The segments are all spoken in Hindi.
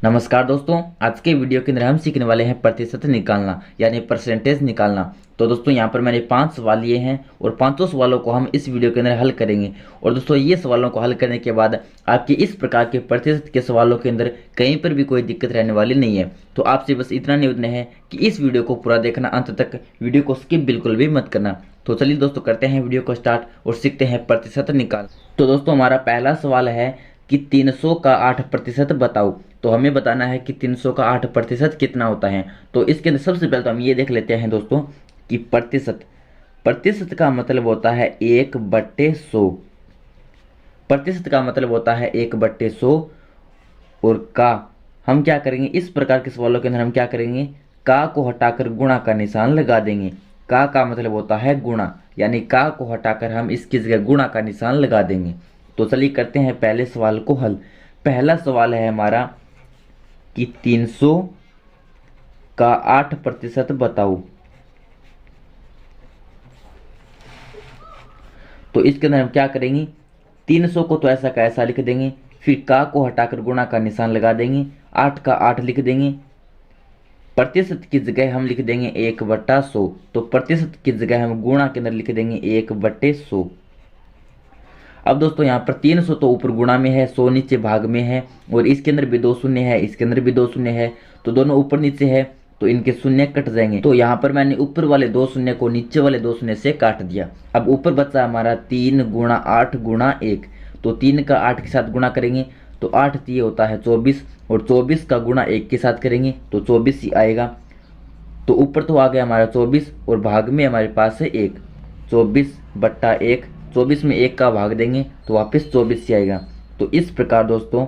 नमस्कार दोस्तों, आज के वीडियो के अंदर हम सीखने वाले हैं प्रतिशत निकालना यानी परसेंटेज निकालना। तो दोस्तों यहाँ पर मैंने 5 सवाल लिए हैं और पांचों सवालों को हम इस वीडियो के अंदर हल करेंगे। और दोस्तों ये सवालों को हल करने के बाद आपके इस प्रकार के प्रतिशत के सवालों के अंदर कहीं पर भी कोई दिक्कत रहने वाली नहीं है। तो आपसे बस इतना निवेदन है कि इस वीडियो को पूरा देखना अंत तक, वीडियो को स्किप बिल्कुल भी मत करना। तो चलिए दोस्तों करते हैं वीडियो को स्टार्ट और सीखते हैं प्रतिशत निकाल। तो दोस्तों हमारा पहला सवाल है कि 300 का 8% बताओ। तो हमें बताना है कि 300 का 8% कितना होता है। तो इसके अंदर सबसे पहले तो हम ये देख लेते हैं दोस्तों कि प्रतिशत प्रतिशत का मतलब होता है 1/100। प्रतिशत का मतलब होता है 1/100। और का हम क्या करेंगे, इस प्रकार के सवालों के अंदर हम क्या करेंगे, का को हटाकर गुणा का निशान लगा देंगे। का मतलब होता है गुणा, यानी का को हटाकर हम इसकी जगह गुणा का निशान लगा देंगे। तो चलिए करते हैं पहले सवाल को हल। पहला सवाल है हमारा कि 300 का 8% बताओ। तो इसके अंदर हम क्या करेंगे, 300 को तो ऐसा का ऐसा लिख देंगे, फिर का को हटाकर गुणा का निशान लगा देंगे, 8 का 8 लिख देंगे। प्रतिशत की जगह हम लिख देंगे 1/100। तो प्रतिशत की जगह हम गुणा के अंदर लिख देंगे 1/100। अब दोस्तों यहाँ पर 300 तो ऊपर गुणा में है, 100 नीचे भाग में है, और इसके अंदर भी 2 शून्य है, इसके अंदर भी 2 शून्य है, तो दोनों ऊपर नीचे है, तो इनके शून्य कट जाएंगे। तो यहाँ पर मैंने ऊपर वाले 2 शून्य को नीचे वाले 2 शून्य से काट दिया। अब ऊपर बचा हमारा 3 गुणा 8 गुणा 1। तो 3 का 8 के साथ गुणा करेंगे तो 8 ये होता है 24, और 24 का गुणा 1 के साथ करेंगे तो 24 ही आएगा। तो ऊपर तो आ गया हमारा 24 और भाग में हमारे पास है 1। 24/1, 24 में 1 का भाग देंगे तो वापस 24 ही आएगा। तो इस प्रकार दोस्तों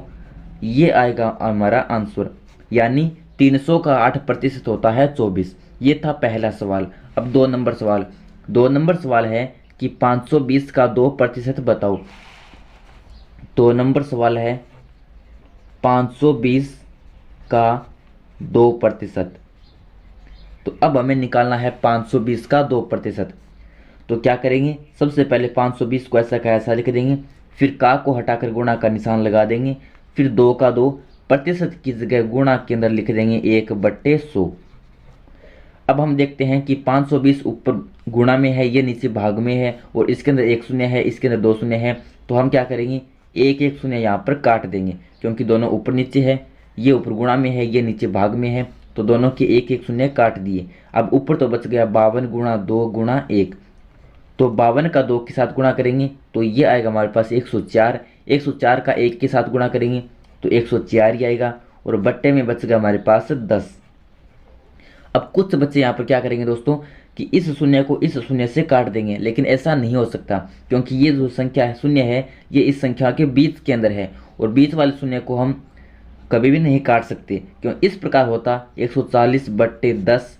ये आएगा हमारा आंसर, यानी 300 का 8% होता है 24। ये था पहला सवाल। अब 2 नंबर सवाल है कि 520 का 2% बताओ। 2 नंबर सवाल है 520 का 2%। तो अब हमें निकालना है 520 का 2%। तो क्या करेंगे, सबसे पहले 520 को ऐसा का ऐसा लिख देंगे, फिर का को हटाकर गुणा का निशान लगा देंगे, फिर 2 का 2, प्रतिशत की जगह गुणा के अंदर लिख देंगे 1/100। अब हम देखते हैं कि 520 ऊपर गुणा में है, ये नीचे भाग में है, और इसके अंदर 1 शून्य है, इसके अंदर 2 शून्य है। तो हम क्या करेंगे, एक एक शून्य यहाँ पर काट देंगे, क्योंकि दोनों ऊपर नीचे है, ये ऊपर गुणा में है, ये नीचे भाग में है, तो दोनों के एक एक शून्य काट दिए। अब ऊपर तो बच गया 52 गुणा 2 गुणा 1। तो 52 का 2 के साथ गुणा करेंगे तो ये आएगा हमारे पास 104। 104 का 1 के साथ गुणा करेंगे तो 104 ही आएगा, और बट्टे में बच गया हमारे पास 10। अब कुछ बच्चे यहाँ पर क्या करेंगे दोस्तों कि इस शून्य को इस शून्य से काट देंगे, लेकिन ऐसा नहीं हो सकता, क्योंकि ये जो संख्या है शून्य है, ये इस संख्या के बीच के अंदर है, और बीच वाले शून्य को हम कभी भी नहीं काट सकते। क्यों, इस प्रकार होता 140/10,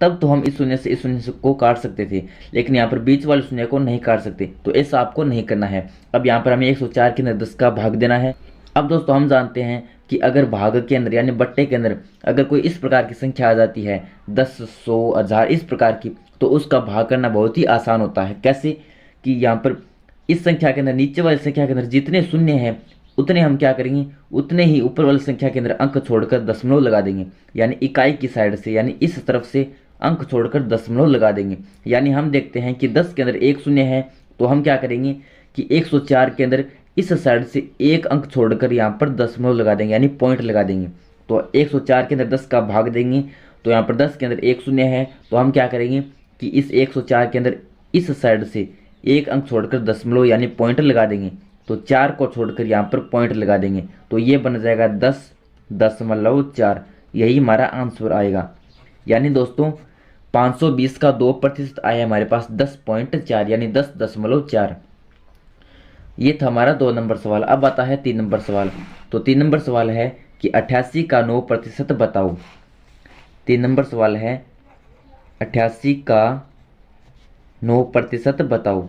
तब तो हम इस शून्य से इस शून्य को काट सकते थे, लेकिन यहाँ पर बीच वाले शून्य को नहीं काट सकते, तो ऐसा आपको नहीं करना है। अब यहाँ पर हमें 104 के अंदर 10 का भाग देना है। अब दोस्तों हम जानते हैं कि अगर भाग के अंदर यानी बट्टे के अंदर अगर कोई इस प्रकार की संख्या आ जाती है 10, 100, 1000 इस प्रकार की, तो उसका भाग करना बहुत ही आसान होता है। कैसे कि यहाँ पर इस संख्या के अंदर, नीचे वाली संख्या के अंदर जितने शून्य हैं उतने हम क्या करेंगे, उतने ही ऊपर वाली संख्या के अंदर अंक छोड़कर दशमलव लगा देंगे, यानी इकाई की साइड से, यानी इस तरफ से अंक छोड़कर दशमलव लगा देंगे। यानी हम देखते हैं कि 10 के अंदर एक शून्य है, तो हम क्या करेंगे कि 104 के अंदर इस साइड से एक अंक छोड़कर यहाँ पर दशमलव लगा देंगे, यानी पॉइंट लगा देंगे। तो 104 के अंदर 10 का भाग देंगे, तो यहाँ पर 10 के अंदर एक शून्य है, तो हम क्या करेंगे कि इस 104 के अंदर इस साइड से एक अंक छोड़कर दशमलव यानी पॉइंट लगा देंगे, तो 4 को छोड़कर यहाँ पर पॉइंट लगा देंगे, तो ये बन जाएगा 10.4। यही हमारा आंसर आएगा। यानी दोस्तों 520 का 2% आया हमारे पास 10.4, यानी 10.4। ये था हमारा 2 नंबर सवाल। अब आता है 3 नंबर सवाल। तो 3 नंबर सवाल है कि 88 का 9% बताओ। 3 नंबर सवाल है 88 का 9% बताओ।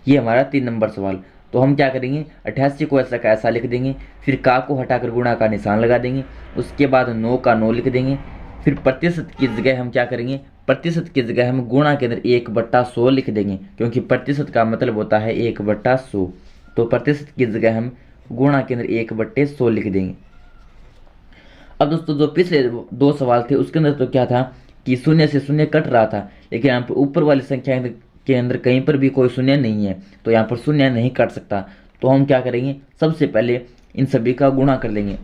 ये हमारा 3 नंबर सवाल। तो हम क्या करेंगे, 88 को ऐसा का ऐसा लिख देंगे, फिर का को हटाकर गुणा का निशान लगा देंगे, उसके बाद 9 का 9 लिख देंगे, फिर प्रतिशत की जगह हम क्या करेंगे, प्रतिशत की जगह हम गुणा के अंदर 1/100 लिख देंगे, क्योंकि प्रतिशत का मतलब होता है 1/100। तो प्रतिशत की जगह हम गुणा के अंदर 1/100 लिख देंगे। अब दोस्तों जो पिछले 2 सवाल थे उसके अंदर तो क्या था कि शून्य से शून्य कट रहा था, लेकिन यहाँ पर ऊपर वाली संख्या के अंदर कहीं पर भी कोई शून्य नहीं है, तो यहाँ पर शून्य नहीं कट सकता। तो हम क्या करेंगे, सबसे पहले इन सभी का गुणा कर लेंगे।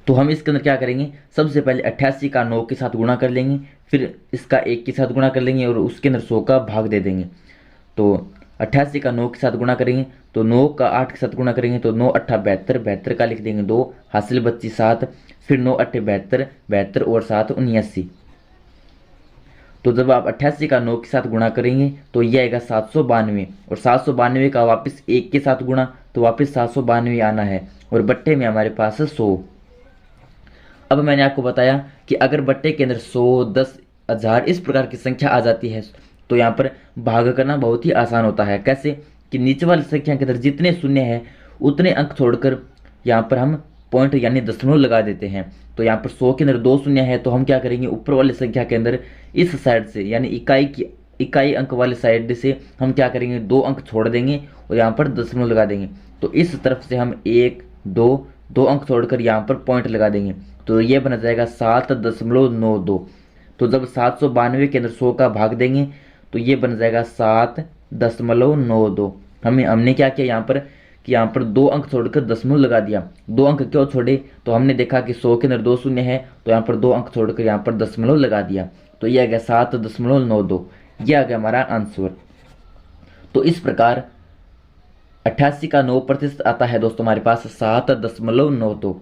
तो हम इसके अंदर क्या करेंगे, सबसे पहले 88 का 9 के साथ गुणा कर लेंगे, फिर इसका 1 के साथ गुणा कर लेंगे और उसके अंदर 100 का भाग दे देंगे। तो 88 का 9 के साथ गुणा करेंगे, तो 9 का 8 के साथ गुणा करेंगे, तो 9 8 72, 72 का लिख देंगे 2, हासिल बच्ची 7, फिर 9 8 72, 72 और 7 79। तो जब आप 88 का 9 के साथ गुणा करेंगे तो ये आएगा 792, और 792 का वापस 1 के साथ गुणा, तो वापस 792 आना है, और बट्टे में हमारे पास 100। अब मैंने आपको बताया कि अगर बट्टे के अंदर 100, 10, 1000 इस प्रकार की संख्या आ जाती है तो यहाँ पर भाग करना बहुत ही आसान होता है। कैसे कि नीचे वाली संख्या के अंदर जितने शून्य है उतने अंक छोड़कर यहाँ पर हम पॉइंट यानी दशमलव लगा देते हैं। तो यहाँ पर 100 के अंदर 2 शून्य है, तो हम क्या करेंगे, ऊपर वाली संख्या के अंदर इस साइड से यानी इकाई अंक वाले साइड से हम क्या करेंगे, 2 अंक छोड़ देंगे और यहाँ पर दशमलव लगा देंगे। तो इस तरफ से हम 1, 2 अंक छोड़कर यहाँ पर पॉइंट लगा देंगे, तो ये बन जाएगा 7.92। तो जब 792 के अंदर 100 का भाग देंगे तो ये बन जाएगा 7.92। हमने क्या किया यहाँ पर कि यहाँ पर 2 अंक छोड़कर दशमलव लगा दिया। 2 अंक क्यों छोड़े, तो हमने देखा कि 100 के अंदर 2 शून्य है, तो यहाँ पर 2 अंक छोड़कर यहाँ पर दशमलव लगा दिया, तो ये आ गया 7.92। ये आ गया हमारा आंसर। तो इस प्रकार 88 का 9% आता है दोस्तों हमारे पास 7.92।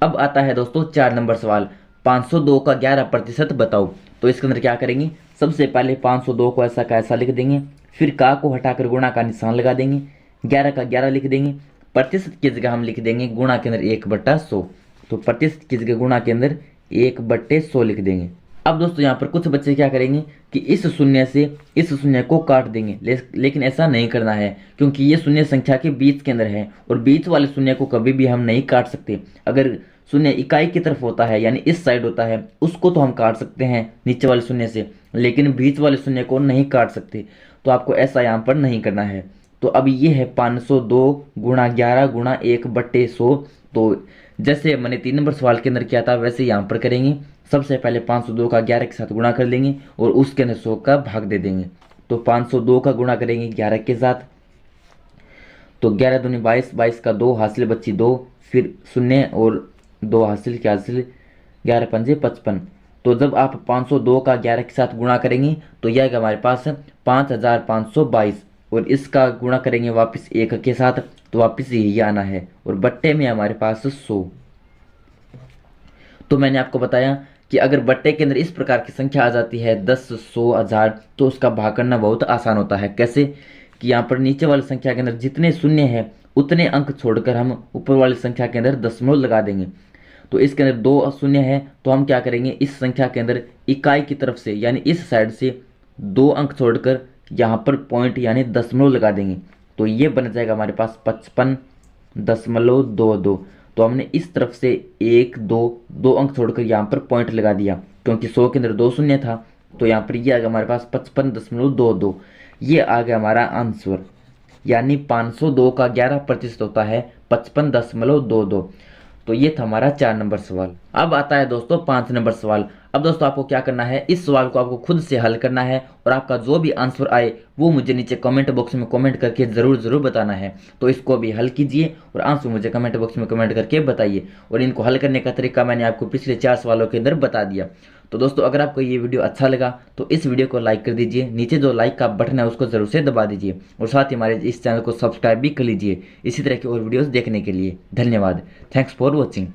अब आता है दोस्तों 4 नंबर सवाल, 502 का 11% बताओ। तो इसके अंदर क्या करेंगे, सबसे पहले 502 को ऐसा का ऐसा लिख देंगे, फिर का को हटाकर गुणा का निशान लगा देंगे, 11 का 11 लिख देंगे, प्रतिशत की जगह हम लिख देंगे गुणा के अंदर 1/100। तो प्रतिशत की जगह गुणा के अंदर 1/100 लिख देंगे। अब दोस्तों यहाँ पर कुछ बच्चे क्या करेंगे कि इस शून्य से इस शून्य को काट देंगे, लेकिन ऐसा नहीं करना है, क्योंकि ये शून्य संख्या के बीच के अंदर है और बीच वाले शून्य को कभी भी हम नहीं काट सकते। अगर शून्य इकाई की तरफ होता है यानी इस साइड होता है उसको तो हम काट सकते हैं नीचे वाले शून्य से, लेकिन बीच वाले शून्य को नहीं काट सकते। तो आपको ऐसा यहाँ पर नहीं करना है। तो अब ये है 502 गुणा 11 गुणा 1/100। तो जैसे मैंने 3 नंबर सवाल के अंदर किया था वैसे यहाँ पर करेंगे। सबसे पहले 502 का 11 के साथ गुणा कर लेंगे और उसके अंदर 100 का भाग दे देंगे। तो 502 का गुणा करेंगे 11 के साथ, तो 11 दूनी 22, 22 का 2 हासिल बच्ची 2, फिर 0 और 2 हासिल के हासिल 11 पंजे 55। तो जब आप 502 का 11 के साथ गुणा करेंगे तो यह आएगा हमारे पास 5522, और इसका गुणा करेंगे वापस 1 के साथ, तो वापस यही आना है, और बट्टे में हमारे पास 100। तो मैंने आपको बताया कि अगर बट्टे के अंदर इस प्रकार की संख्या आ जाती है 10, 100, 1000, तो उसका भाग करना बहुत आसान होता है। कैसे कि यहाँ पर नीचे वाली संख्या के अंदर जितने शून्य है उतने अंक छोड़कर हम ऊपर वाली संख्या के अंदर दशमलव लगा देंगे। तो इसके अंदर 2 शून्य है, तो हम क्या करेंगे, इस संख्या के अंदर इकाई की तरफ से यानी इस साइड से 2 अंक छोड़कर यहाँ पर पॉइंट यानी दशमलव लगा देंगे। तो ये बन जाएगा हमारे पास 55.22। तो हमने इस तरफ से 1, 2 अंक छोड़कर यहाँ पर पॉइंट लगा दिया, क्योंकि 100 के अंदर 2 शून्य था, तो यहाँ पर ये आ गया हमारे पास 55.22। ये आ गया हमारा आंसर, यानी 502 का 11% होता है 55.22। तो ये था हमारा 4 नंबर सवाल। अब आता है दोस्तों 5 नंबर सवाल। अब दोस्तों आपको क्या करना है, इस सवाल को आपको खुद से हल करना है और आपका जो भी आंसर आए वो मुझे नीचे कमेंट बॉक्स में कमेंट करके ज़रूर बताना है। तो इसको भी हल कीजिए और आंसर मुझे कमेंट बॉक्स में कमेंट करके बताइए। और इनको हल करने का तरीका मैंने आपको पिछले 4 सवालों के अंदर बता दिया। तो दोस्तों अगर आपको ये वीडियो अच्छा लगा तो इस वीडियो को लाइक कर दीजिए, नीचे जो लाइक का बटन है उसको ज़रूर से दबा दीजिए, और साथ ही हमारे इस चैनल को सब्सक्राइब भी कर लीजिए इसी तरह की और वीडियोज़ देखने के लिए। धन्यवाद। Thanks for watching.